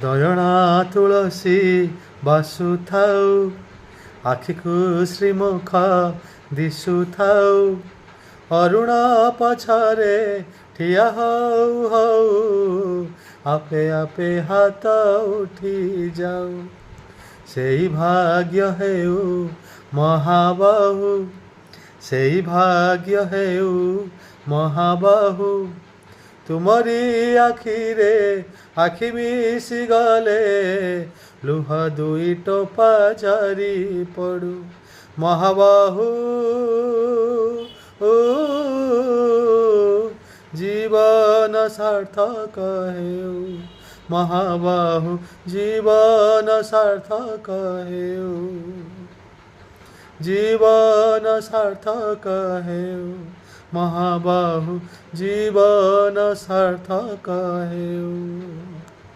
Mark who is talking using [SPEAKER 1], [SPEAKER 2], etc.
[SPEAKER 1] ଦୟଣା ତୁଳସୀ ବାସୁଥାଉ, ଆଖିକୁ ଶ୍ରୀମୁଖ ଦିଶୁଥାଉ। ଅରୁଣ ପଛରେ ଠିଆ ହଉ ହଉ, ଆପେ ଆପେ ହାତ ଉଠି ଯାଉ। ସେଇ ଭାଗ୍ୟ ହେଉ ମହାବାହୁ, ସେଇ ଭାଗ୍ୟ ହେଉ ମହାବାହୁ। ତୁମରି ଆଖିରେ ଆଖି ମିଶିଗଲେ, ଲୁହ ଦୁଇ ଟୋପା ଝରି ପଡ଼ୁ। ମହାବାହୁ ଜୀବନ ସାର୍ଥକ ହେଉ, ମହାବାହୁ ଜୀବନ ସାର୍ଥକ ହେଉ, ଜୀବନ ସାର୍ଥକ ହେଉ, ମହାବାହୁ ଜୀବନ ସାର୍ଥକ ହେଉ।